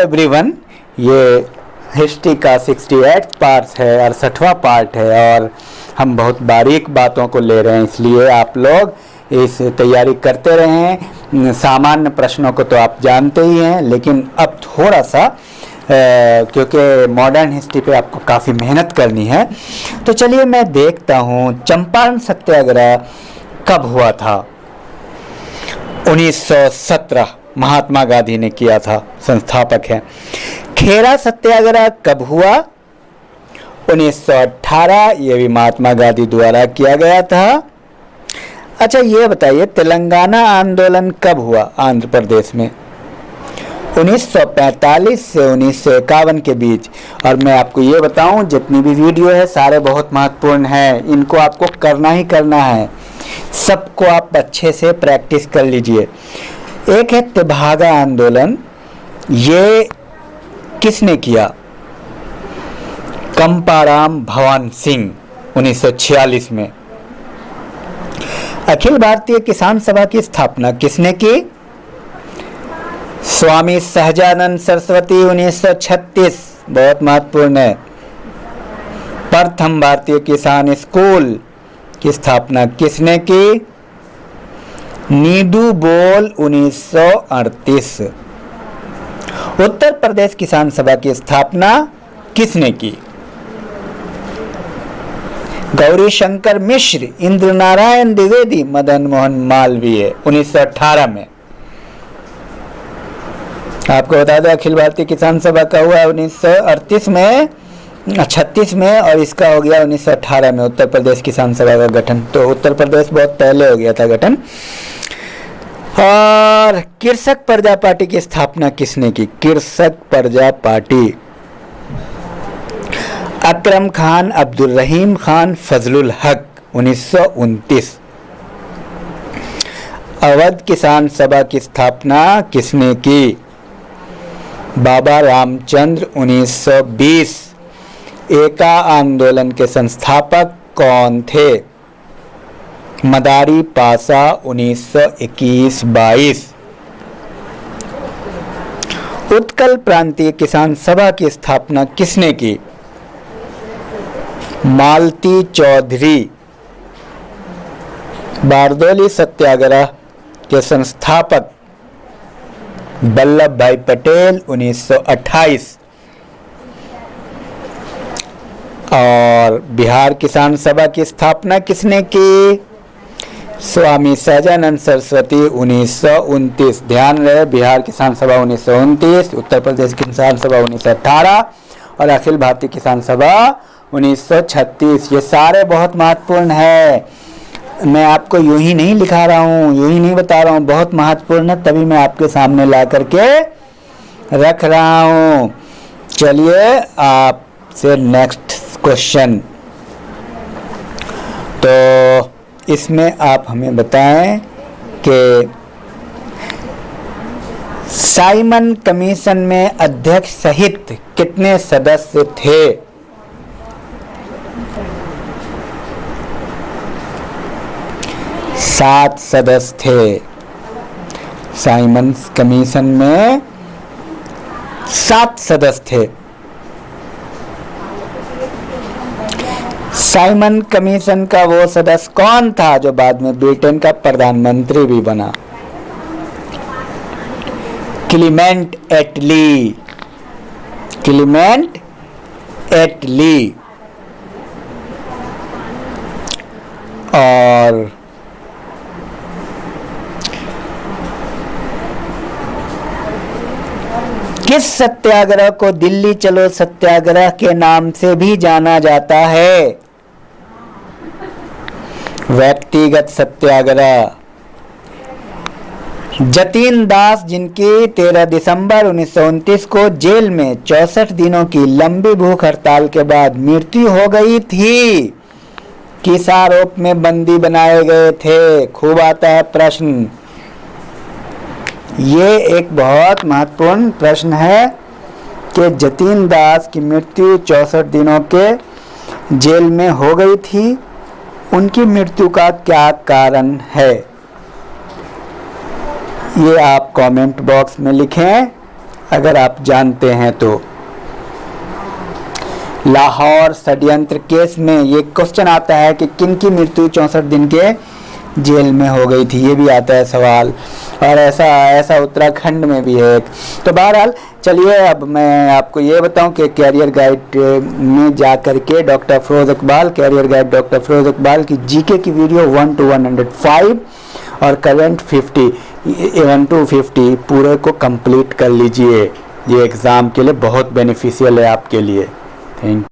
Everyone, ये history का 68 part है, 68वां पार्ट है और हम बहुत बारीक बातों को ले रहे हैं, इसलिए आप लोग इस तैयारी करते रहें। सामान्य प्रश्नों को तो आप जानते ही हैं, लेकिन अब थोड़ा सा क्योंकि मॉडर्न हिस्ट्री पे आपको काफ़ी मेहनत करनी है। तो चलिए मैं देखता हूँ चंपारण सत्याग्रह कब हुआ था। 1917 महात्मा गांधी ने किया था, संस्थापक हैं। खेरा सत्याग्रह कब हुआ? 1918, ये भी महात्मा गांधी द्वारा किया गया था। अच्छा ये बताइए तेलंगाना आंदोलन कब हुआ आंध्र प्रदेश में? 1945 से 1951 के बीच। और मैं आपको ये बताऊं, जितनी भी वीडियो है सारे बहुत महत्वपूर्ण हैं, इनको आपको करना ही करना है, सबको आप अच्छे से प्रैक्टिस कर लीजिए। एक है तेभागा आंदोलन, ये किसने किया? कंपाराम भवन सिंह 1946 में। अखिल भारतीय किसान सभा की स्थापना किसने की? स्वामी सहजानंद सरस्वती 1936, बहुत महत्वपूर्ण है। प्रथम भारतीय किसान स्कूल की स्थापना किसने की? नीदू बोल 1938। उत्तर प्रदेश किसान सभा की स्थापना किसने की? गौरी शंकर मिश्र, इंद्र नारायण द्विवेदी, मदन मोहन मालवीय 1918 में। आपको बता दो अखिल भारतीय किसान सभा का हुआ 1938 में, 36 में, और इसका हो गया 1918 में उत्तर प्रदेश किसान सभा का गठन। तो उत्तर प्रदेश बहुत पहले हो गया था गठन। और कृषक प्रजा पार्टी की स्थापना किसने की? कृषक प्रजा पार्टी अकरम खान, अब्दुल रहीम खान, फजलुल हक 1929। अवध किसान सभा की स्थापना किसने की? बाबा रामचंद्र 1920। एका आंदोलन के संस्थापक कौन थे? मदारी पासा 1921-22। उत्कल प्रांतीय किसान सभा की स्थापना किसने की? मालती चौधरी। बारदोली सत्याग्रह के संस्थापक वल्लभ भाई पटेल 1928। और बिहार किसान सभा की स्थापना किसने की? स्वामी सहजानंद सरस्वती 1929। ध्यान रहे, बिहार किसान सभा 1929, उत्तर प्रदेश किसान सभा 1918 और अखिल भारतीय किसान सभा 1936। ये सारे बहुत महत्वपूर्ण है। मैं आपको यूं ही नहीं लिखा रहा हूँ, यूं ही नहीं बता रहा हूँ, बहुत महत्वपूर्ण है, तभी मैं आपके सामने ला करके रख रहा हूँ। चलिए आपसे नेक्स्ट क्वेश्चन। तो इसमें आप हमें बताएं कि साइमन कमीशन में अध्यक्ष सहित कितने सदस्य थे? सात सदस्य थे। साइमन कमीशन में 7 सदस्य थे। साइमन कमीशन का वो सदस्य कौन था जो बाद में ब्रिटेन का प्रधानमंत्री भी बना? क्लीमेंट एटली। क्लीमेंट एटली। और किस सत्याग्रह को दिल्ली चलो सत्याग्रह के नाम से भी जाना जाता है? व्यक्तिगत सत्याग्रह। जतीन दास, जिनकी 13 दिसंबर 1929 को जेल में 64 दिनों की लंबी भूख हड़ताल के बाद मृत्यु हो गई थी, किस आरोप में बंदी बनाए गए थे? खूब आता है प्रश्न। ये एक बहुत महत्वपूर्ण प्रश्न है कि जतीन दास की मृत्यु 64 दिनों के जेल में हो गई थी, उनकी मृत्यु का क्या कारण है? ये आप कमेंट बॉक्स में लिखें अगर आप जानते हैं तो। लाहौर षड्यंत्र केस में ये क्वेश्चन आता है कि किन की मृत्यु 64 दिन के जेल में हो गई थी, ये भी आता है सवाल। और ऐसा उत्तराखंड में भी है एक। तो बहरहाल चलिए अब मैं आपको ये बताऊं कि कैरियर गाइड में जा करके doctor Firoz Iqbal, career guide doctor Firoz Iqbal की जीके की वीडियो 1 to 105 और करंट 50 1 to 50 पूरे को कंप्लीट कर लीजिए। ये एग्ज़ाम के लिए बहुत बेनिफिशियल है आपके लिए। थैंक